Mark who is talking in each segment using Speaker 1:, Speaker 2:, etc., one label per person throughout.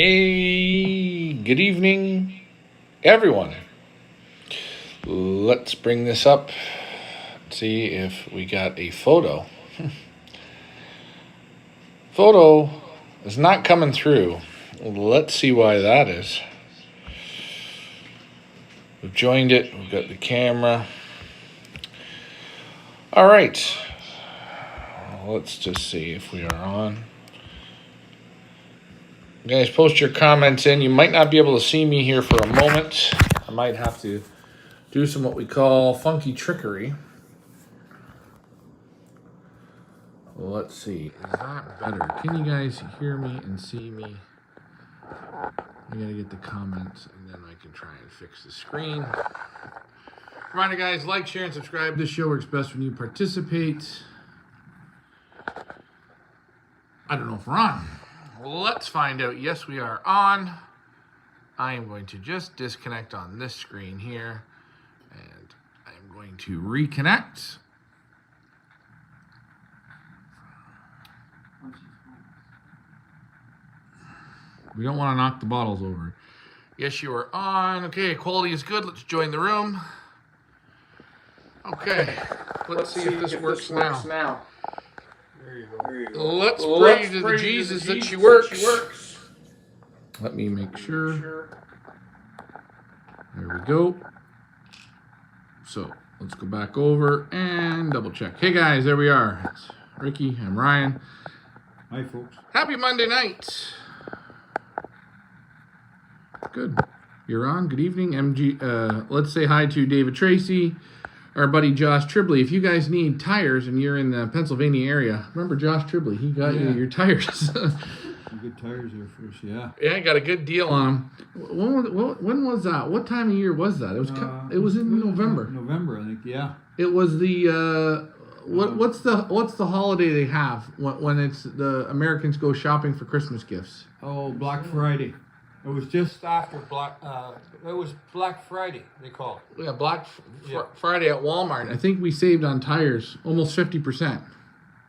Speaker 1: Hey, good evening, everyone. Let's bring this up. See if we got a photo. Photo is not coming through. Let's see why that is. We've joined it. We've got the camera. All right. Let's just see if we are on. Guys, post your comments in. You might not be able to see me here for a moment. I might have to do some what we call funky trickery. Let's see. Is that better? Can you guys hear me and see me? I gotta get the comments and then I can try and fix the screen. Reminder, guys, like, share, and subscribe. This show works best when you participate. I don't know if we're on. Let's find out. Yes, we are on. I am going to just disconnect on this screen here. And I'm going to reconnect. We don't want to knock the bottles over. Yes, you are on. Okay, quality is good. Let's join the room. Okay, let's see if this works now.
Speaker 2: There you go. There you go.
Speaker 1: Let's pray to the Jesus that she works. Let me make sure. There we go. So let's go back over and double check. Hey guys, there we are. It's Ricky, I'm Ryan.
Speaker 2: Hi folks.
Speaker 1: Happy Monday night. Good. You're on. Good evening, MG. Let's say hi to David Tracy, our buddy Josh Tribley. If you guys need tires and you're in the Pennsylvania area, remember Josh Tribley. He got you your tires.
Speaker 2: Some good tires there for us, yeah.
Speaker 1: Yeah, got a good deal on them. When was that? What time of year was that? It was in November.
Speaker 2: November, I think. Yeah.
Speaker 1: It was the what's the holiday they have when it's the Americans go shopping for Christmas gifts?
Speaker 2: Oh, Black Friday. It was just after Black. It was Black Friday. They call it.
Speaker 1: Yeah, Friday at Walmart. I think we saved on tires almost 50%.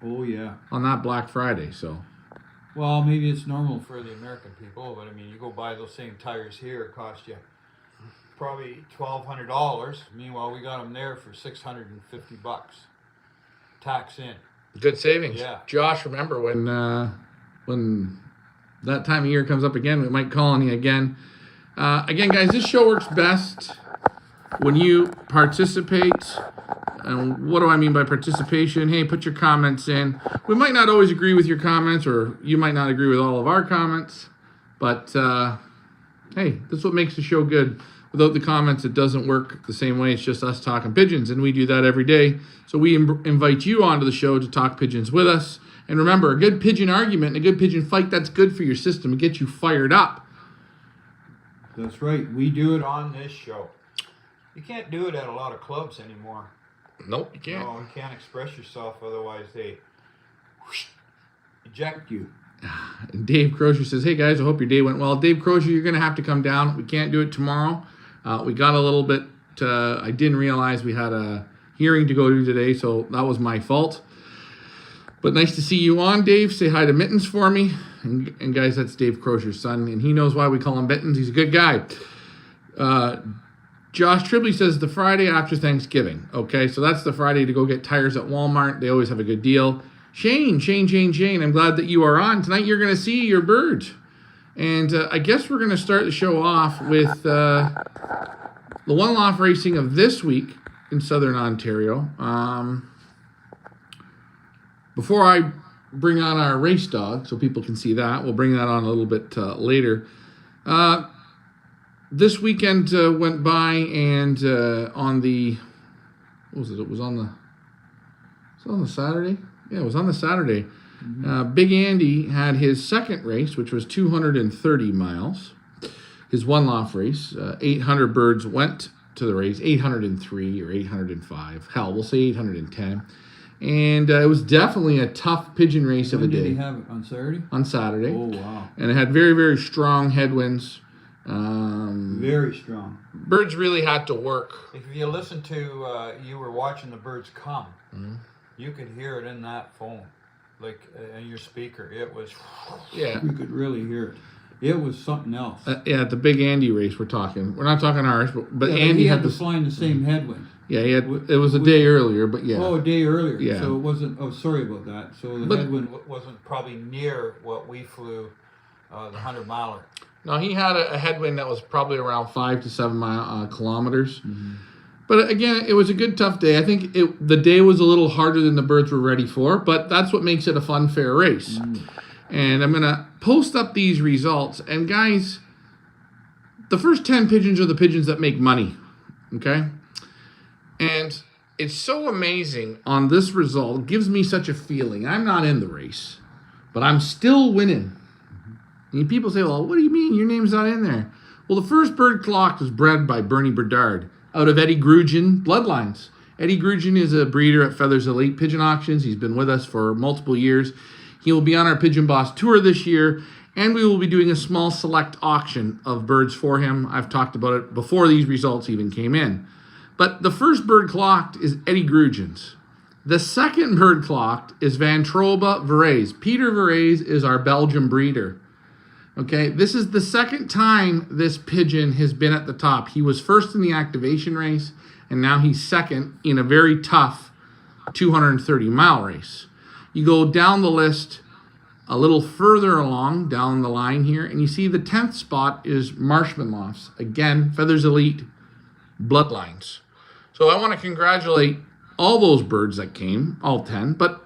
Speaker 2: Oh yeah.
Speaker 1: On that Black Friday, so.
Speaker 2: Well, maybe it's normal for the American people, but I mean, you go buy those same tires here, it costs you probably $1,200. Meanwhile, we got them there for $650, tax in.
Speaker 1: Good savings.
Speaker 2: Yeah.
Speaker 1: Josh, remember when that time of year comes up again, we might call on you again. Again, guys, this show works best when you participate. And what do I mean by participation? Hey, put your comments in. We might not always agree with your comments, or you might not agree with all of our comments. But, hey, that's what makes the show good. Without the comments, it doesn't work the same way. It's just us talking pigeons, and we do that every day. So we invite you onto the show to talk pigeons with us. And remember, a good pigeon argument and a good pigeon fight, that's good for your system. It gets you fired up.
Speaker 2: That's right. We do it on this show. You can't do it at a lot of clubs anymore.
Speaker 1: Nope, you can't.
Speaker 2: No, you can't express yourself, otherwise they eject you.
Speaker 1: And Dave Crozier says, hey guys, I hope your day went well. Dave Crozier, you're going to have to come down. We can't do it tomorrow. We got a little bit, I didn't realize we had a hearing to go to today, so that was my fault. But nice to see you on, Dave. Say hi to Mittens for me. And guys, that's Dave Crozier's son, and he knows why we call him Mittens. He's a good guy. Josh Tribley says the Friday after Thanksgiving. Okay, so that's the Friday to go get tires at Walmart. They always have a good deal. Shane, I'm glad that you are on. Tonight you're going to see your bird. And I guess we're going to start the show off with the one-off racing of this week in Southern Ontario. Before I bring on our race dog, so people can see that, we'll bring that on a little bit later. This weekend went by, and on the, what was it? It was on the Saturday? Yeah, it was on the Saturday. Mm-hmm. Big Andy had his second race, which was 230 miles. His one-off race. 800 birds went to the race. 803 or 805. Hell, we'll say 810. And it was definitely a tough pigeon race of a day.
Speaker 2: When did he have it? On Saturday?
Speaker 1: On Saturday.
Speaker 2: Oh, wow.
Speaker 1: And it had very, very strong headwinds.
Speaker 2: Very strong.
Speaker 1: Birds really had to work.
Speaker 2: If you listen to, you were watching the birds come,
Speaker 1: Mm-hmm.
Speaker 2: you could hear it in that phone, like in your speaker. It was.
Speaker 1: Yeah.
Speaker 2: You could really hear it. It was something else.
Speaker 1: Yeah, at the Big Andy race we're talking. We're not talking ours, but
Speaker 2: Yeah,
Speaker 1: Andy
Speaker 2: he
Speaker 1: had
Speaker 2: had to
Speaker 1: this.
Speaker 2: fly in the same headwind.
Speaker 1: Yeah, it was a day earlier, but yeah.
Speaker 2: Oh, a day earlier.
Speaker 1: Yeah.
Speaker 2: So it wasn't. Oh, sorry about that. So the
Speaker 1: But-
Speaker 2: headwind wasn't probably near what we flew, the 100-miler.
Speaker 1: No, he had a headwind that was probably around 5 to 7 kilometers. But again, it was a good, tough day. I think the day was a little harder than the birds were ready for, but that's what makes it a fun, fair race. And I'm going to post up these results. And guys, the first 10 pigeons are the pigeons that make money, okay? And it's so amazing on this result. It gives me such a feeling. I'm not in the race, but I'm still winning. And people say, well, what do you mean your name's not in there? Well, the first bird clocked was bred by Bernie Berdard out of Eddie Grugin Bloodlines. Eddie Grugin is a breeder at Feathers Elite Pigeon Auctions. He's been with us for multiple years. He will be on our Pigeon Boss tour this year, and we will be doing a small select auction of birds for him. I've talked about it before these results even came in. But the first bird clocked is Eddie Grugin's. The second bird clocked is Van Troba Verrees. Peter Verrees is our Belgian breeder. Okay, this is the second time this pigeon has been at the top. He was first in the activation race, and now he's second in a very tough 230-mile race. You go down the list a little further along down the line here, and you see the 10th spot is Marshmallows. Again, Feathers Elite Bloodlines. So I want to congratulate all those birds that came, all 10, but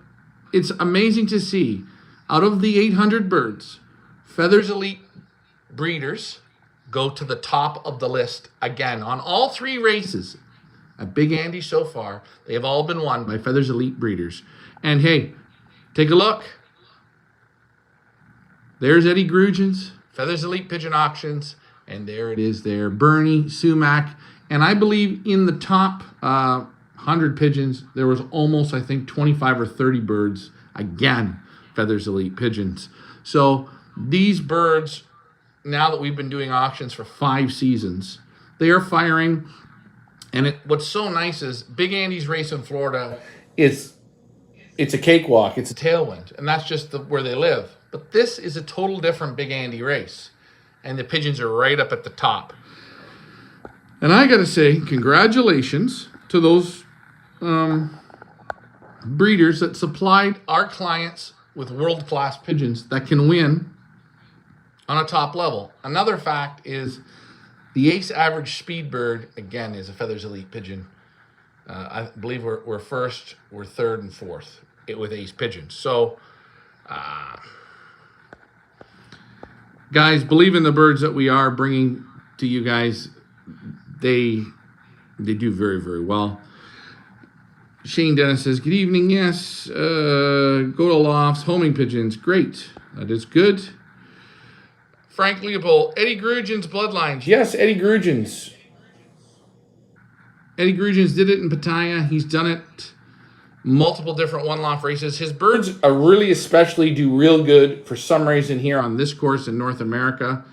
Speaker 1: it's amazing to see out of the 800 birds, Feathers Elite breeders go to the top of the list again on all 3 races at Big Andy so far. They have all been won by Feathers Elite breeders. And hey, take a look. There's Eddie Grugin's, Feathers Elite Pigeon Auctions, and there it is there, Bernie Sumac. And I believe in the top 100 pigeons, there was almost, I think, 25 or 30 birds, again, Feathers Elite pigeons. So these birds, now that we've been doing auctions for 5 seasons, they are firing. And what's so nice is Big Andy's race in Florida it's a cakewalk. It's a tailwind. And that's just where they live. But this is a total different Big Andy race. And the pigeons are right up at the top. And I got to say, congratulations to those breeders that supplied our clients with world-class pigeons that can win on a top level. Another fact is the Ace average speed bird, again, is a Feathers Elite pigeon. I believe we're first, we're third, and fourth with Ace pigeons. So, guys, believe in the birds that we are bringing to you guys. They do very, very well. Shane Dennis says, good evening. Yes, go to Lofts, homing pigeons. Great. That is good. Frank Leopold, Eddie Grugin's Bloodlines. Yes, Eddie Grugin's. Eddie Grugin's did it in Pattaya. He's done it multiple different one-loft races. His birds are really especially do real good for some reason here on this course in North America.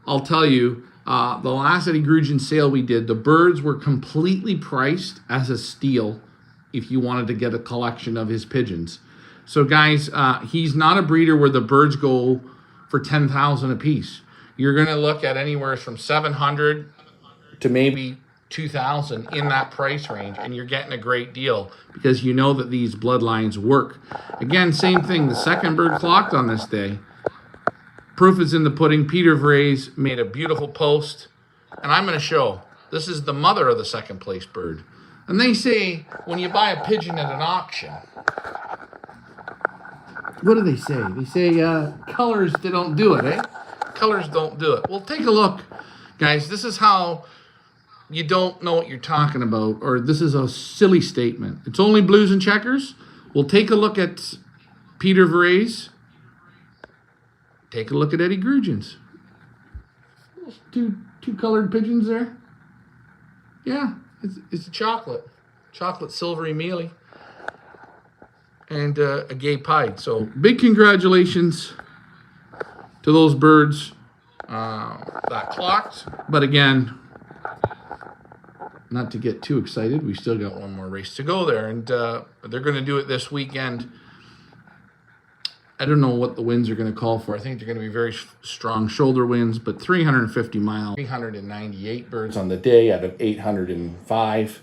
Speaker 1: I'll tell you, the last Eddie Grugin sale we did, the birds were completely priced as a steal if you wanted to get a collection of his pigeons. So guys, he's not a breeder where the birds go for $10,000 a piece. You're going to look at anywhere from $700 to maybe $2,000 in that price range, and you're getting a great deal because you know that these bloodlines work. Again, same thing. The second bird clocked on this day. Proof is in the pudding. Peter Verrees made a beautiful post, and I'm going to show. This is the mother of the second place bird. And they say when you buy a pigeon at an auction, what do they say? They say colors, they don't do it, eh? Colors don't do it. Well, take a look, guys. This is how you don't know what you're talking about, or this is a silly statement. It's only blues and checkers. We'll take a look at Peter Verrees. Take a look at Eddie Grugin's. Two colored pigeons there. Yeah, it's a chocolate silvery mealy. And a gay pied. So big congratulations to those birds that clocked. But again, not to get too excited, we still got one more race to go there. And they're going to do it this weekend I don't know what the winds are going to call for. I think they're going to be very strong shoulder winds, but 350 miles, 398 birds on the day out of 805.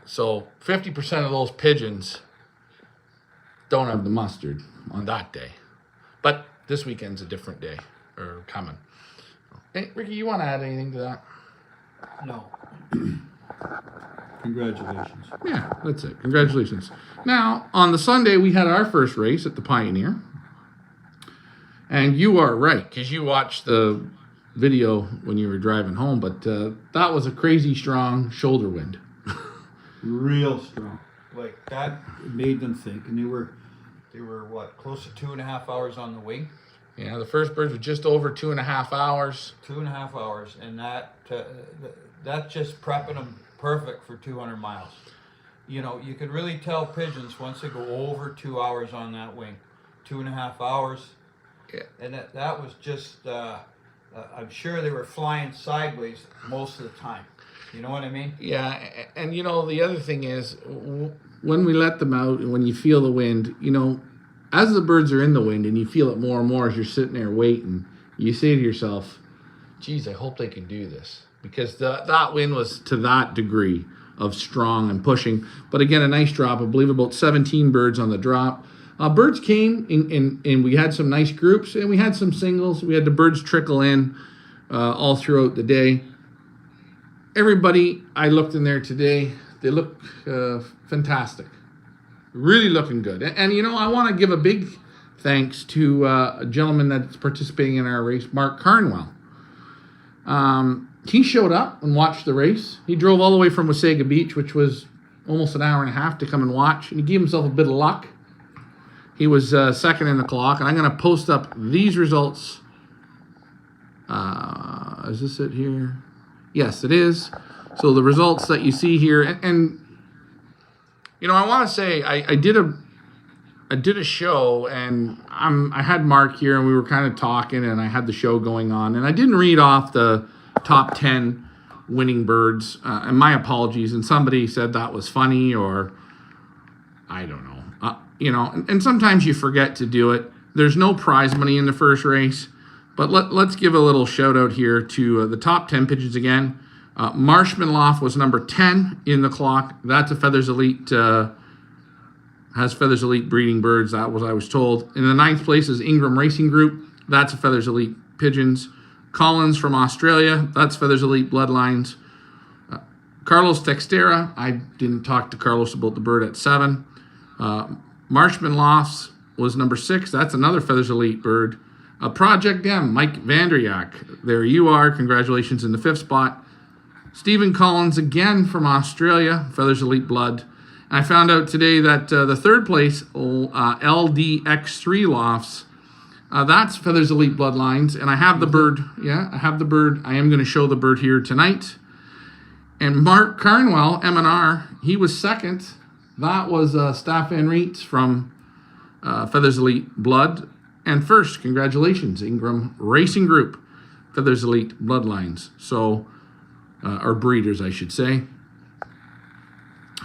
Speaker 1: So 50% of those pigeons don't have the mustard on that day. But this weekend's a different day, or coming. Hey, Ricky, you want to add anything to that?
Speaker 2: No. Congratulations.
Speaker 1: Yeah, that's it. Congratulations. Now, on the Sunday, we had our first race at the Pioneer. And you are right, because you watched the video when you were driving home, but that was a crazy strong shoulder wind.
Speaker 2: Real strong. Like that made them think, and they were what, close to 2.5 hours on the wing?
Speaker 1: Yeah, the first birds were just over 2.5 hours.
Speaker 2: 2.5 hours, and that's just prepping them perfect for 200 miles. You know, you could really tell pigeons once they go over 2 hours on that wing. 2.5 hours.
Speaker 1: Yeah.
Speaker 2: And that was just, I'm sure they were flying sideways most of the time. You know what I mean?
Speaker 1: Yeah, and you know, the other thing is, when we let them out and when you feel the wind, you know, as the birds are in the wind and you feel it more and more as you're sitting there waiting, you say to yourself, geez, I hope they can do this. Because that wind was to that degree of strong and pushing. But again, a nice drop. I believe about 17 birds on the drop. Birds came and we had some nice groups and we had some singles. We had the birds trickle in all throughout the day. Everybody I looked in there today, they look fantastic. Really looking good. And you know, I want to give a big thanks to a gentleman that's participating in our race, Mark Carnwell. He showed up and watched the race. He drove all the way from Wasaga Beach, which was almost an hour and a half, to come and watch. And he gave himself a bit of luck. He was second in the clock. And I'm going to post up these results. Is this it here? Yes, it is. So the results that you see here. And you know, I want to say I did a show, and I had Mark here, and we were kind of talking, and I had the show going on. And I didn't read off the top 10 winning birds, and my apologies, and somebody said that was funny, or I don't know, you know, and sometimes you forget to do it. There's no prize money in the first race, but let's give a little shout out here to the top 10 pigeons again. Marshmallow was number 10 in the clock. That's a Feathers Elite, has Feathers Elite breeding birds, that was I was told. In the 9th place is Ingram Racing Group. That's a Feathers Elite pigeons. Collins from Australia, that's Feathers Elite Bloodlines. Carlos Textera, I didn't talk to Carlos about the bird at 7. Marshman Lofts was number 6, that's another Feathers Elite bird. Project M, Mike Vanderyak, there you are, congratulations in the 5th spot. Stephen Collins again from Australia, Feathers Elite Blood. And I found out today that the 3rd place, LDX3 Lofts, that's Feathers Elite Bloodlines, and I have the bird. Yeah, I have the bird. I am going to show the bird here tonight. And Mark Carnwell, M&R, he was 2nd. That was Staffan Reitz from Feathers Elite Blood. And 1st, congratulations, Ingram Racing Group, Feathers Elite Bloodlines. So, or breeders, I should say.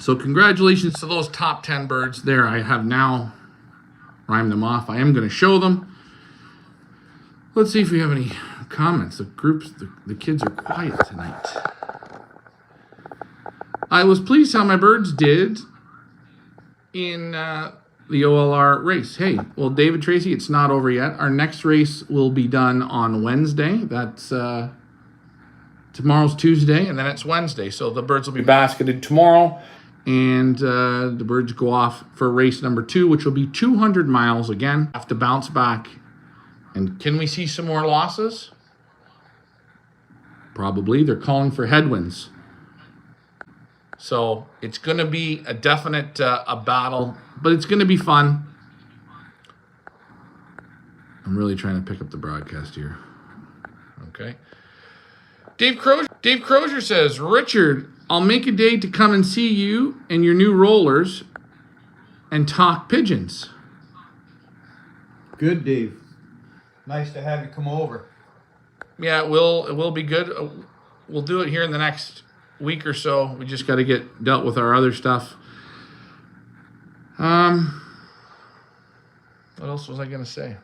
Speaker 1: So congratulations to those top 10 birds there. I have now rhymed them off. I am going to show them. Let's see if we have any comments. The kids are quiet tonight. I was pleased how my birds did in the OLR race. Hey, well, David Tracy, it's not over yet. Our next race will be done on Wednesday. That's tomorrow's Tuesday, and then it's Wednesday. So the birds will be basketed tomorrow, and the birds go off for race number 2, which will be 200 miles again. Have to bounce back. And can we see some more losses? Probably. They're calling for headwinds. So it's going to be a definite a battle, but it's going to be fun. I'm really trying to pick up the broadcast here. Okay. Dave Crozier says, Richard, I'll make a day to come and see you and your new rollers and talk pigeons.
Speaker 2: Good, Dave. Nice to have you come over.
Speaker 1: Yeah, it will be good. We'll do it here in the next week or so. We just got to get dealt with our other stuff. What else was I going to say?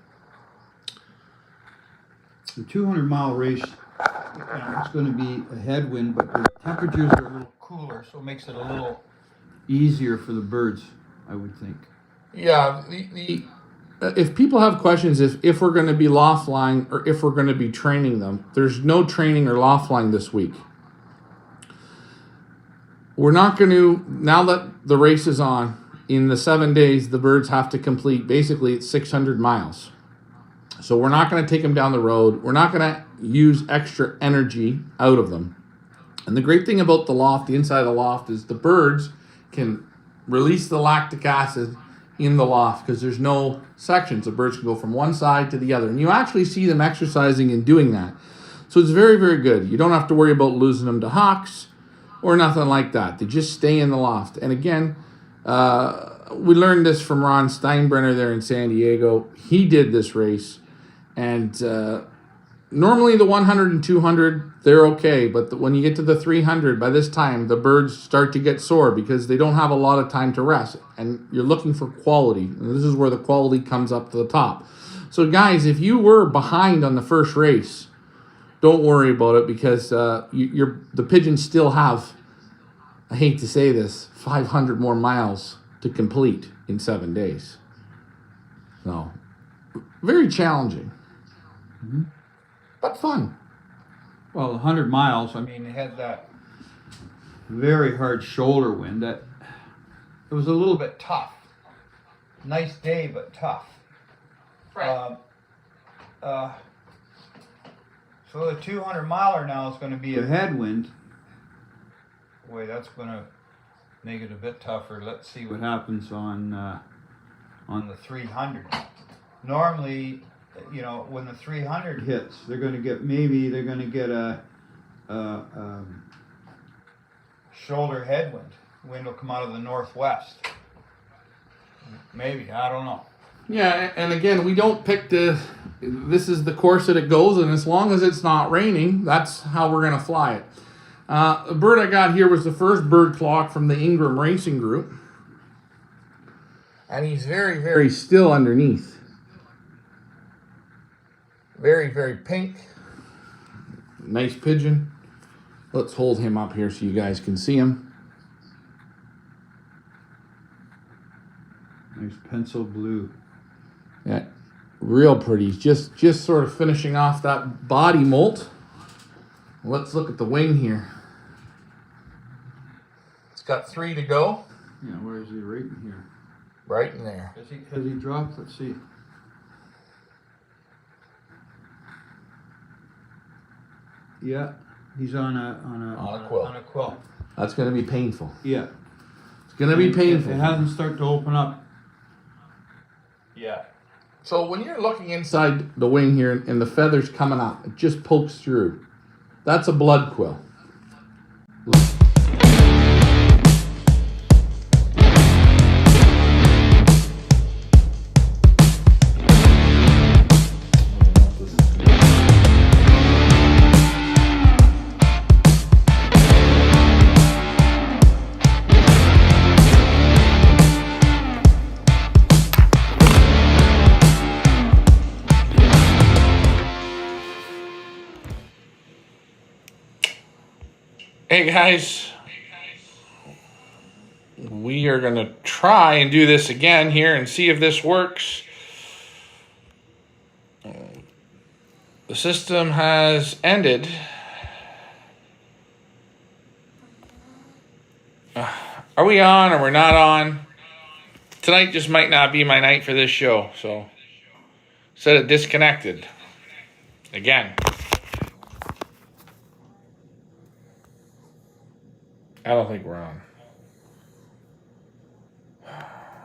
Speaker 2: The 200-mile race, it's going to be a headwind, but the temperatures are a little cooler, so it makes it a little easier for the birds, I would think.
Speaker 1: Yeah, if people have questions, if we're going to be loft flying or if we're going to be training them, there's no training or loft flying this week. We're not going to, now that the race is on, in the 7 days, the birds have to complete basically 600 miles. So we're not going to take them down the road. We're not going to use extra energy out of them. And the great thing about the loft, the inside of the loft, is the birds can release the lactic acid in the loft because there's no sections. The birds can go from one side to the other. And you actually see them exercising and doing that. So it's very, very good. You don't have to worry about losing them to hawks or nothing like that. They just stay in the loft. And again, we learned this from Ron Steinbrenner there in San Diego. He did this race. And normally the 100 and 200, they're okay. But when you get to the 300, by this time, the birds start to get sore because they don't have a lot of time to rest. And you're looking for quality. And this is where the quality comes up to the top. So guys, if you were behind on the first race, don't worry about it because the pigeons still have, I hate to say this, 500 more miles to complete in 7 days. So, very challenging.
Speaker 2: Mm-hmm.
Speaker 1: But fun.
Speaker 2: Well, 100 miles, I mean, it had that very hard shoulder wind that it was a little bit tough. Nice day, but tough.
Speaker 1: Right.
Speaker 2: So the 200 miler now is going to be a headwind. Boy, that's going to make it a bit tougher. Let's see what happens on the 300. Normally, you know, when the 300 hits, they're going to get a shoulder headwind. Wind will come out of the northwest. Maybe, I don't know.
Speaker 1: Yeah, and again, we don't pick this is the course that it goes, and as long as it's not raining, that's how we're going to fly it. The bird I got here was the first bird clock from the Ingram Racing Group. And he's very, very still underneath. Very, very pink. Nice pigeon. Let's hold him up here so you guys can see him.
Speaker 2: Nice pencil blue.
Speaker 1: Yeah, real pretty. Just sort of finishing off that body molt. Let's look at the wing here. It's got 3 to go.
Speaker 2: Yeah, where is he? Right in here.
Speaker 1: Right in there.
Speaker 2: Has he dropped? Let's see. Yeah, he's on a
Speaker 1: quill.
Speaker 2: On a quill.
Speaker 1: That's going to be painful.
Speaker 2: Yeah,
Speaker 1: It's going to be painful.
Speaker 2: It hasn't started to open up. Yeah.
Speaker 1: So when you're looking inside the wing here and the feathers coming up, it just pokes through. That's a blood quill. Hey guys, we are going to try and do this again here and see if this works. The system has ended. Are we on or we're not on? Tonight just might not be my night for this show, so set it disconnected. Again. I don't think we're on.